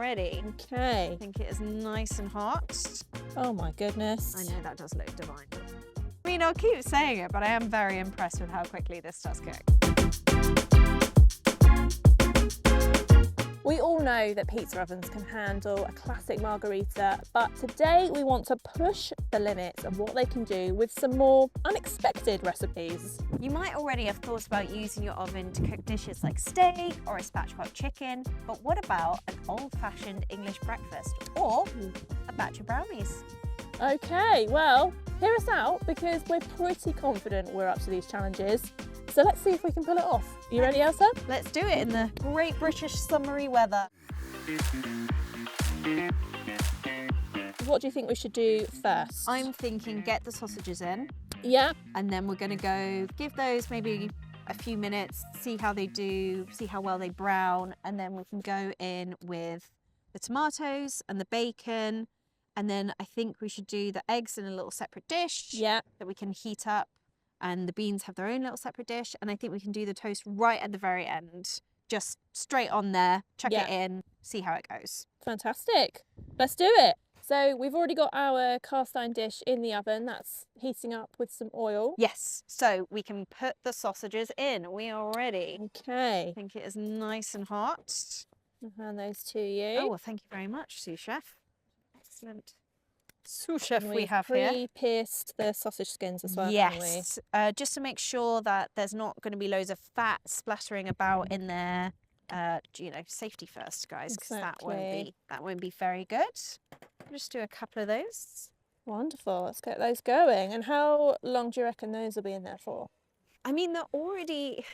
ready. Okay. I think it is nice and hot. Oh my goodness. I know that does look divine. I mean, I'll keep saying it, but I am very impressed with how quickly this does cook. We all know that pizza ovens can handle a classic margherita, but today we want to push the limits of what they can do with some more unexpected recipes. You might already have thought about using your oven to cook dishes like steak or a spatchcock chicken, but what about an old-fashioned English breakfast or a batch of brownies? Okay, well, hear us out because we're pretty confident we're up to these challenges. So let's see if we can pull it off. You ready, Elsa? Let's do it in the great British summery weather. What do you think we should do first? I'm thinking get the sausages in, Yeah, and then we're going to go give those maybe a few minutes, see how they do, see how well they brown, and then we can go in with the tomatoes and the bacon, and then I think we should do the eggs in a little separate dish yeah. that we can heat up, and the beans have their own little separate dish, and I think we can do the toast right at the very end, just straight on there, chuck it in, see how it goes. Fantastic. Let's do it. So we've already got our cast iron dish in the oven. That's heating up with some oil. Yes, so we can put the sausages in. We are ready. Okay. I think it is nice and hot. I'll hand those to you. Oh, well, thank you very much, sous chef. Excellent sous chef And we we've have here. Pre-pierced the sausage skins as well, haven't we? Yes, just to make sure that there's not going to be loads of fat splattering about in there. You know, safety first, guys, because Exactly. that won't be very good. Just do a couple of those. Wonderful. Let's get those going. And how long do you reckon those will be in there for? I mean, they're already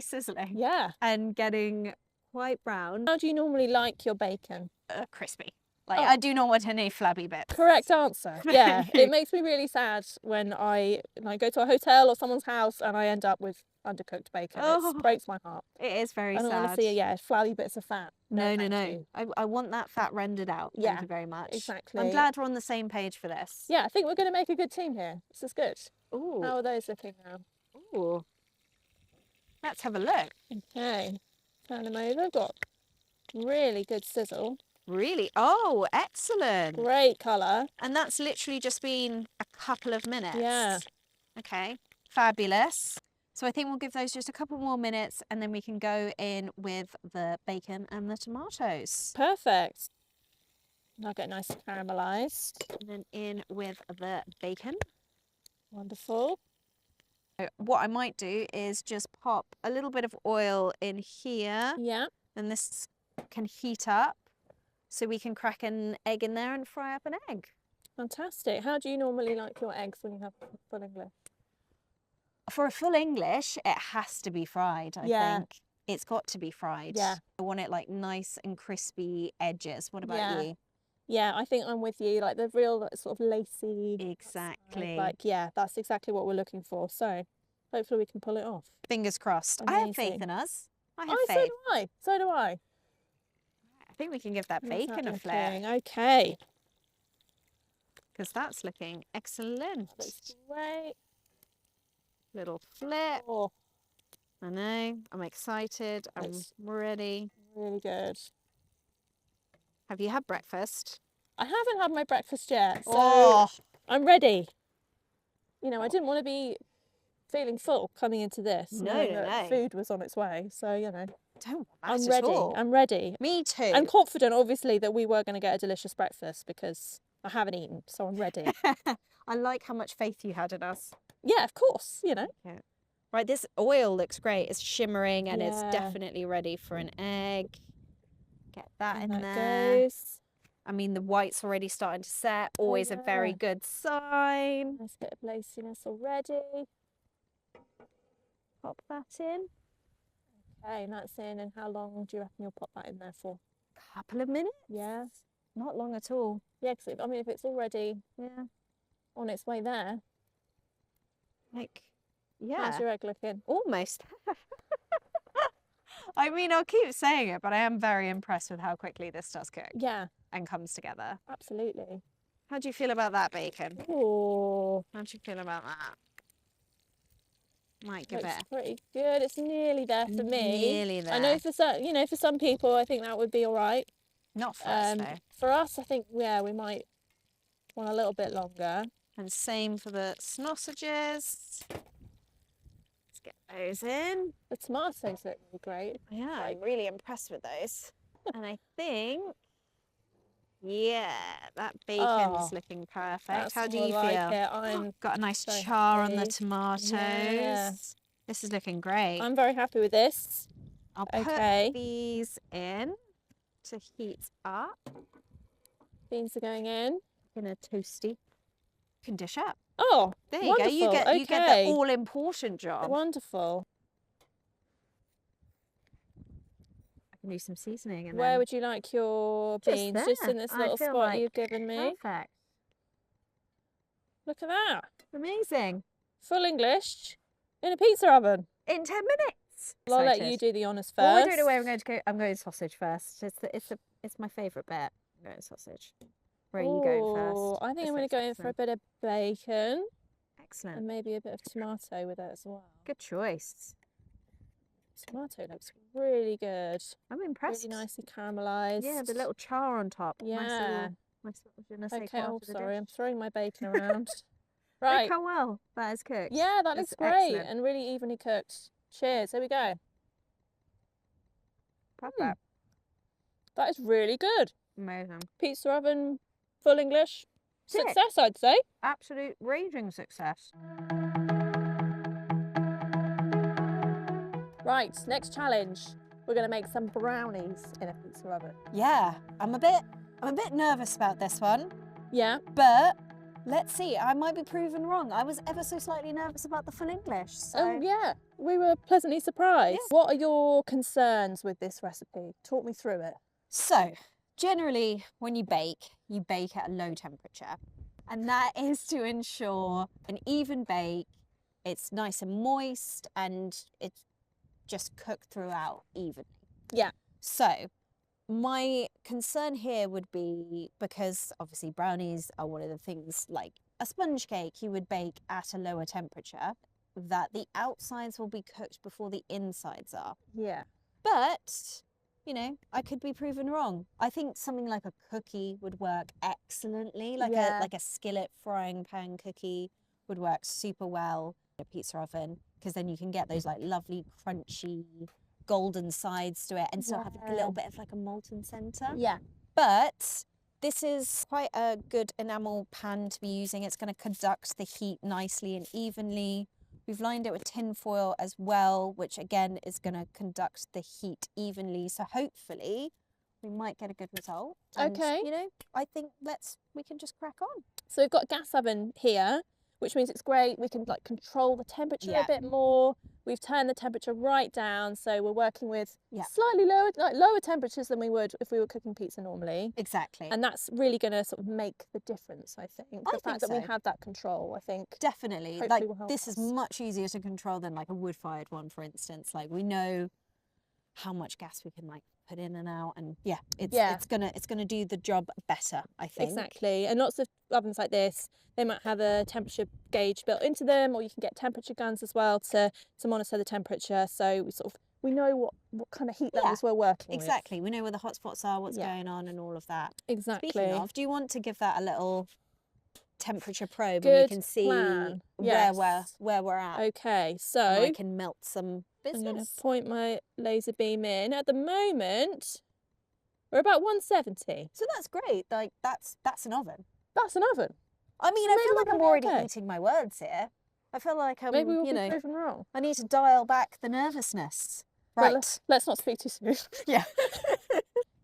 sizzling. Yeah. And getting quite brown. How do you normally like your bacon? Crispy. Like, Oh. I do not want any flabby bits. Correct answer. Yeah. It makes me really sad when I go to a hotel or someone's house and I end up with undercooked bacon. Oh. It breaks my heart. It is very I don't sad. want to see, flabby bits of fat. No. thank you. I want that fat rendered out. Yeah, Thank you very much. exactly. I'm glad we're on the same page for this. Yeah, I think we're going to make a good team here. This is good. Ooh. How are those looking now? Ooh. Let's have a look. Okay. Turn them over. Got really good sizzle. Really? Oh, excellent. Great colour. And that's literally just been a couple of minutes. Yeah. Okay. Fabulous. So I think we'll give those just a couple more minutes and then we can go in with the bacon and the tomatoes. Perfect. Now get nice and caramelised. And then in with the bacon. Wonderful. What I might do is just pop a little bit of oil in here, Yeah. and this can heat up so we can crack an egg in there and fry up an egg. Fantastic. How do you normally like your eggs when you have full English? For a full English, it has to be fried, I think. It's got to be fried. Yeah. I want it like nice and crispy edges. What about you? Yeah, I think I'm with you. Like the real sort of lacy. Exactly. That's exactly what we're looking for. So hopefully we can pull it off. Fingers crossed. I have faith Amazing. in us. I have So faith. do I. So do I. I think we can give that How's bacon that a flare looking? Okay. because that's looking excellent. Looks great. Little flip. Oh, I know. I'm excited. I'm Looks- ready. really good. Have you had breakfast? I haven't had my breakfast yet, so Oh, I'm ready. You know, I didn't want to be feeling full coming into this. No, knowing no, that no. Food was on its way, so you know, don't want I'm that at ready. all. I'm ready. Me too. I'm confident, obviously, that we were going to get a delicious breakfast because I haven't eaten, so I'm ready. I like how much faith you had in us. Yeah, of course. You know. Right, this oil looks great. It's shimmering and it's Yeah. definitely ready for an egg. Get that And in that there. goes. I mean, the white's already starting to set. Always a very yeah. good sign. Nice bit of laciness already. Pop that in. Okay, and that's in. And how long do you reckon you'll pop that in there for? Couple of minutes. Yeah. Not long at all. Yeah, because I mean, if it's already Yeah. on its way there, Like, how's yeah, your egg looking? almost. I mean, I'll keep saying it, but I am very impressed with how quickly this does cook Yeah, and comes together. absolutely. How do you feel about that bacon? Oh, How do you feel about that? Might give looks it pretty good. It's nearly there for me. nearly there. I know for some, for some people, I think that would be all right. Not for us though. For us, I think, yeah, we might want a little bit longer. And same for the sausages. Let's get those in. The tomatoes look really great. Yeah, I'm really impressed with those. And I think, yeah, that bacon's looking perfect. That's How do more you like feel? it. I'm Got a nice so char on the happy. tomatoes. Yeah. This is looking great. I'm very happy with this. I'll put Okay. these in to heat up Beans are going in. in a toasty. You can dish up. Oh, There you wonderful. go. You get Okay. the all-important job. Wonderful. I can do some seasoning. And Where then... would you like your Just beans? Just in there. this I little feel spot like you've given me. Perfect. Look at that. Amazing. Full English in a pizza oven. In 10 minutes. Well, I'll let Excited. you do the honours first. Well, I don't know where I'm going to go. I'm going sausage first. It's my favourite bit. I'm going sausage. Where are you going first? I think This I'm going to looks go in for a excellent. bit of bacon Excellent. and maybe a bit of tomato with it as well. Good choice. Tomato looks really good. I'm impressed. Really nicely caramelised. Yeah, the little char on top. Yeah. Nice little je ne sais Okay, quoi oh, to the sorry, dish. I'm throwing my bacon around. Look Right. how well that is cooked. Yeah, that looks That's great excellent. and really evenly cooked. Cheers. Here we go. Perfect. That is really good. Amazing. Pizza oven, full English. Tick. Success, I'd say. Absolute raging success. Right, next challenge. We're going to make some brownies in a pizza oven. Yeah, I'm a bit nervous about this one, Yeah. but let's see. I might be proven wrong. I was ever so slightly nervous about the full English. So. Oh, yeah. We were pleasantly surprised. Yeah. What are your concerns with this recipe? Talk me through it. So, generally, when you bake at a low temperature. And that is to ensure an even bake. It's nice and moist and it's just cooked throughout evenly. Yeah. So, my concern here would be, because obviously brownies are one of the things, like a sponge cake you would bake at a lower temperature, that the outsides will be cooked before the insides are. Yeah. But, you know, I could be proven wrong. I think something like a cookie would work excellently, like Yeah. a skillet frying pan cookie would work super well in a pizza oven, because then you can get those like lovely crunchy golden sides to it and still have like a little bit of like a molten center. Yeah. But this is quite a good enamel pan to be using. It's going to conduct the heat nicely and evenly. We've lined it with tin foil as well, which again is going to conduct the heat evenly. So hopefully we might get a good result. And, Okay. you know, I think we can just crack on. So we've got a gas oven here, which means it's great. We can like control the temperature Yeah. a bit more. We've turned the temperature right down, so we're working with Yeah. slightly lower temperatures than we would if we were cooking pizza normally. Exactly. And that's really going to sort of make the difference, I think. The think fact that we so. have that control, I think. Definitely. Hopefully Like will help this is us. much easier to control than like a wood-fired one, for instance. Like we know how much gas we can like put in and out, and yeah, it's gonna do the job better, I think. Exactly. And lots of ovens like this, they might have a temperature gauge built into them, or you can get temperature guns as well to monitor the temperature. So we know what kind of heat levels we're working with. Exactly. We know where the hotspots are, what's Yeah. going on, and all of that. Exactly. Speaking of, do you want to give that a little temperature probe and Good we can see plan. where Yes. we're at? Okay, And so I can melt some I'm going to business. point my laser beam in. At the moment, we're about 170. So that's great. Like that's an oven. That's an oven. I mean, So I maybe feel we'll like I'm be already okay. eating my words here. I feel like I'm, Maybe we'll you be know, proven wrong. I need to dial back the nervousness. But Right. let's not speak too soon. Yeah.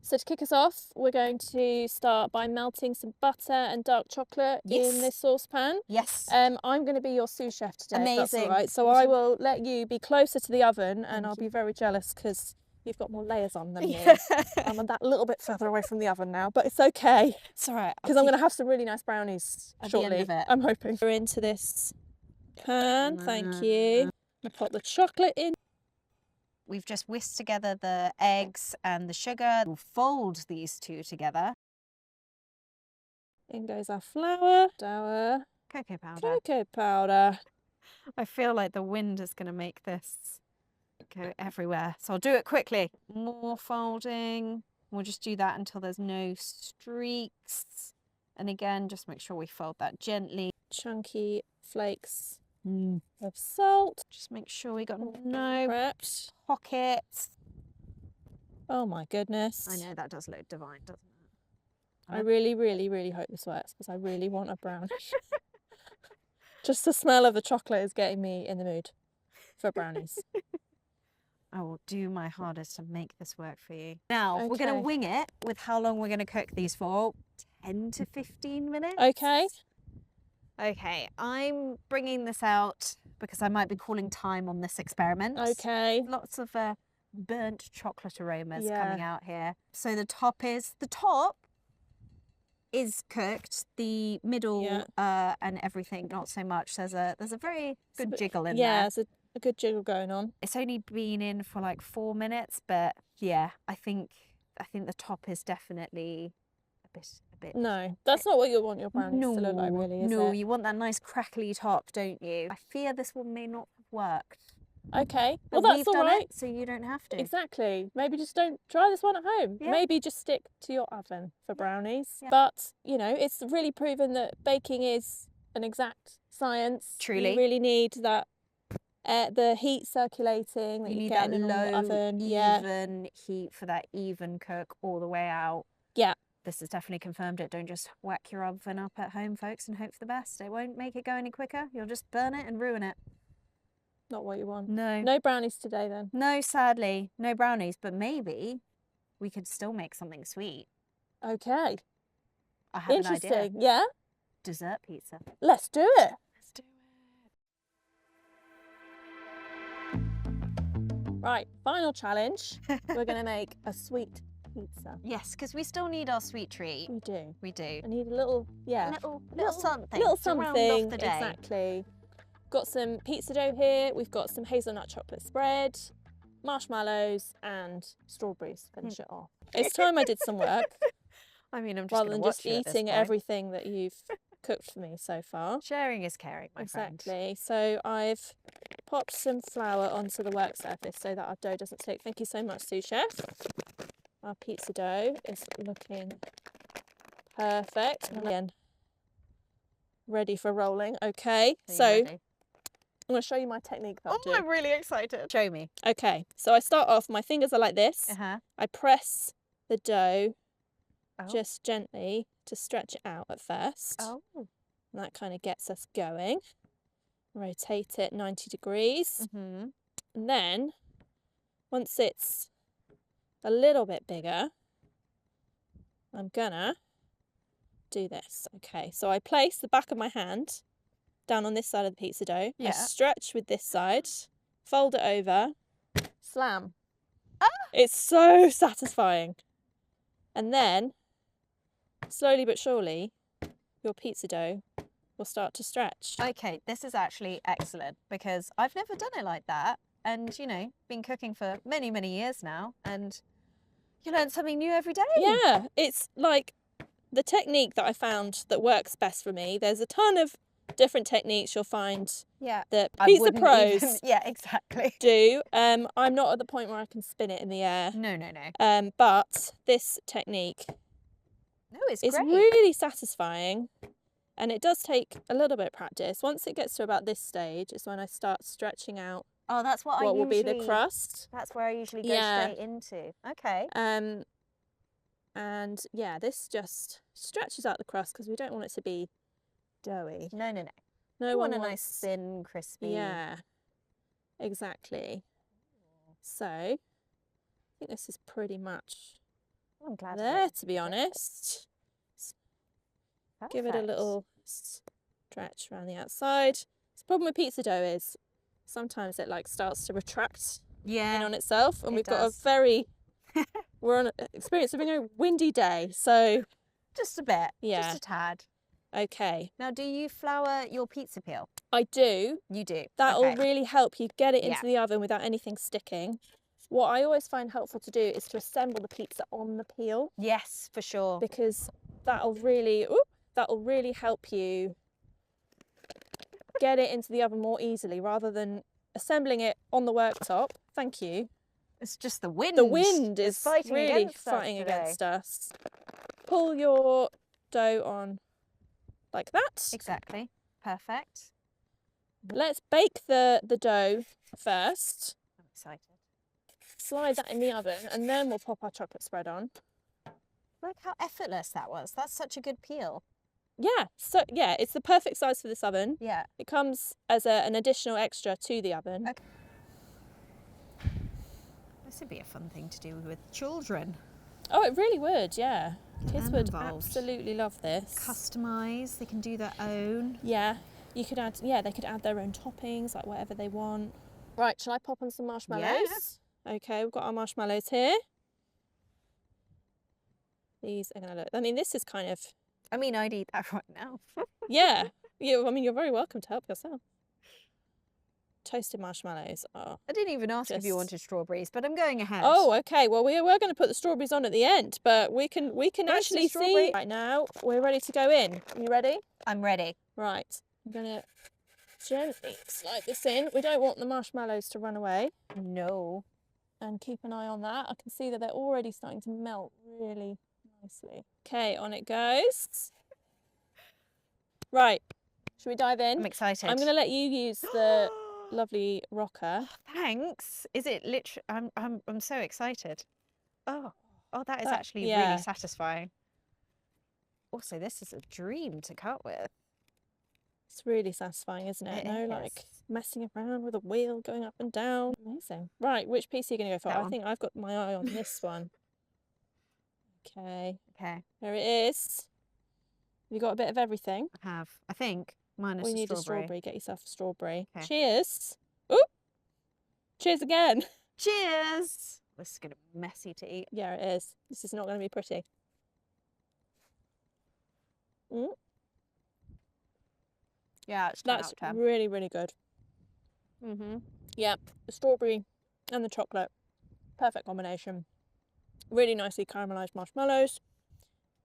So to kick us off, we're going to start by melting some butter and dark chocolate Yes. in this saucepan. Yes. I'm going to be your sous chef today. If that's all Amazing. right. So I will let you be closer to the oven, and Thank I'll you. be very jealous because you've got more layers on than me. Yeah. I'm that little bit further away from the oven now, but it's okay It's all right. because I'm going to have some really nice brownies At the end shortly. of it. I'm hoping. We're into this pan. Thank you. I'm going to put the chocolate in. We've just whisked together the eggs and the sugar. We'll fold these two together. In goes our flour, our Cocoa powder. cocoa powder. I feel like the wind is going to make this go everywhere. So I'll do it quickly. More folding. We'll just do that until there's no streaks. And again, just make sure we fold that gently. Chunky flakes of salt. Just make sure we got no Prepped. pockets. Oh my goodness. I know that does look divine, doesn't it? I really, really, really hope this works because I really want a brownie. Just the smell of the chocolate is getting me in the mood for brownies. I will do my hardest to make this work for you. Now, we're going to Okay. wing it with how long we're going to cook these for. 10 to 15 minutes. Okay. Okay, I'm bringing this out because I might be calling time on this experiment. Okay. Lots of burnt chocolate aromas Yeah. coming out here. So the top is cooked. The middle and everything not so much. There's a very good jiggle in there. Yeah, there's a good jiggle going on. It's only been in for like 4 minutes, but yeah, I think the top is definitely a bit. No, that's not what you want your brownies to look like, really, is No, it? you want that nice crackly top, don't you? I fear this one may not have worked. Okay, But well, that's we've all done right. it, so you don't have to. Exactly. Maybe just don't try this one at home. Yeah. Maybe just stick to your oven for brownies. Yeah. But, you know, it's really proven that baking is an exact science. Truly. You really need that, the heat circulating that You you need get that in a normal low, oven. Yeah. even heat for that even cook all the way out. Yeah. This has definitely confirmed it. Don't just whack your oven up at home, folks, and hope for the best. It won't make it go any quicker. You'll just burn it and ruin it. Not what you want. No. No brownies today, then. No, sadly, no brownies, but maybe we could still make something sweet. Okay. I have an idea. Interesting. Yeah. Dessert pizza. Let's do it. Let's do Right. Final challenge. We're going to make a sweet pizza. Yes, because we still need our sweet treat. We do. We do. I need a little, yeah. Little something. Little to round something. off the day. Exactly. Got some pizza dough here. We've got some hazelnut chocolate spread, marshmallows, and strawberries to finish it off. It's time I did some work I mean, I'm just rather gonna than just watch you at this eating point. everything that you've cooked for me so far. Sharing is caring, my friend. Exactly. So I've popped some flour onto the work surface so that our dough doesn't stick. Thank you so much, sous chef. Our pizza dough is looking perfect. And again, ready for rolling. Okay, Are you so ready? I'm going to show you my technique that I do. really excited. Show me. Okay, so I start off, my fingers are like this. Uh-huh. I press the dough Oh. just gently to stretch it out at first. Oh. And that kind of gets us going. Rotate it 90 degrees. Mm-hmm. And then, once it's a little bit bigger, I'm gonna do this. Okay, so I place the back of my hand down on this side of the pizza dough. I Yeah. stretch with this side, fold it over, slam. Ah! It's so satisfying. And then, slowly but surely, your pizza dough will start to stretch. Okay, this is actually excellent because I've never done it like that. And, you know, been cooking for many, many years now. And you learn something new every day. Yeah, it's like the technique that I found that works best for me. There's a ton of different techniques you'll find Yeah. that I pizza wouldn't pros even- Yeah, exactly. do. I'm not at the point where I can spin it in the air. No, no, no. But this technique No, it's is great. really satisfying, and it does take a little bit of practice. Once it gets to about this stage is when I start stretching out Oh, that's what what I will be usually... the crust. That's where I usually go Yeah. straight into. Okay. And yeah, this just stretches out the crust because we don't want it to be doughy. No, no, no. No You one want a nice wants- thin, crispy. Yeah, exactly. So I think this is pretty much I'm glad. of there, it. to be honest. Give it a Perfect. little stretch around the outside. The problem with pizza dough is sometimes it like starts to retract Yeah. in on itself, and it we've got does. a very we're on experience of being a windy day, so Just a bit. Yeah. Just a tad. okay. Now, do you flour your pizza peel? I do. You do. That'll Okay. really help you get it into Yeah. the oven without anything sticking. What I always find helpful to do is to assemble the pizza on the peel, Yes, for sure. because that'll really help you get it into the oven more easily rather than assembling it on the worktop. Thank you. It's just the wind. The wind is is fighting really against us fighting today. against us. Pull your dough on like that. Exactly. Perfect. Let's bake the dough first. I'm excited. Slide that in the oven and then we'll pop our chocolate spread on. Look how effortless that was. That's such a good peel. Yeah, so yeah, it's the perfect size for this oven. Yeah. It comes as an additional extra to the oven. Okay. This would be a fun thing to do with children. Oh, it really would, yeah. Kids And would involved. absolutely love this. Customise, they can do their own. Yeah, you could add, they could add their own toppings, like whatever they want. Right, shall I pop on some marshmallows? Okay, we've got our marshmallows here. These are gonna look, I mean, this is kind of, I mean, I'd eat that right now. yeah. I mean, you're very welcome to help yourself. Toasted marshmallows are... I didn't even ask if you Just- wanted strawberries, but I'm going ahead. Oh, okay. Well, we're going to put the strawberries on at the end, but we can Roasted actually strawberry. see right now. We're ready to go in. You ready? I'm ready. Right. I'm gonna gently slide this in. We don't want the marshmallows to run away, No. and keep an eye on that. I can see that they're already starting to melt really nicely. Okay, on it goes. Right. Should we dive in? I'm excited. I'm gonna let you use the lovely rocker. Thanks. Is it literally? I'm so excited. Oh, that is That- actually yeah. really satisfying. Also, this is a dream to cut with. It's really satisfying, isn't it? It No, is. like messing around with a wheel going up and down. Amazing. Right, which piece are you going to go for? That I one. think I've got my eye on this one. Okay, Okay, there it is. You got a bit of everything. I have. I think minus We the need a strawberry. strawberry. Get yourself a strawberry. Okay. Cheers. Oop. Cheers again. Cheers. This is gonna be messy to eat. Yeah, it is. This is not going to be pretty. Yeah, it's That's really, really good. Mm-hmm. Yeah, the strawberry and the chocolate. Perfect combination. Really nicely caramelized marshmallows.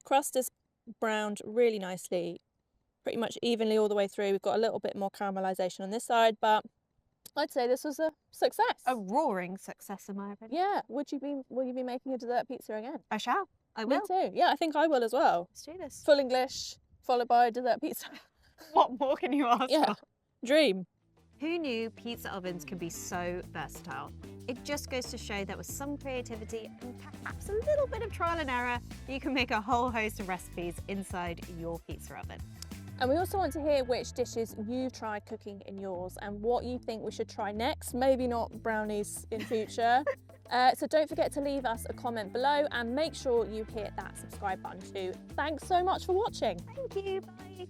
Crust is browned really nicely, pretty much evenly all the way through. We've got a little bit more caramelization on this side, but I'd say this was a success. A roaring success, in my opinion. Yeah, will you be making a dessert pizza again? I shall. I Me will. too. Yeah, I think I will as well. Let's do this. Full English followed by dessert pizza. What more can you ask Yeah. for? Dream. Who knew pizza ovens can be so versatile? It just goes to show that with some creativity and perhaps a little bit of trial and error, you can make a whole host of recipes inside your pizza oven. And we also want to hear which dishes you've tried cooking in yours and what you think we should try next. Maybe not brownies in future. So don't forget to leave us a comment below and make sure you hit that subscribe button too. Thanks so much for watching. Thank you. Bye.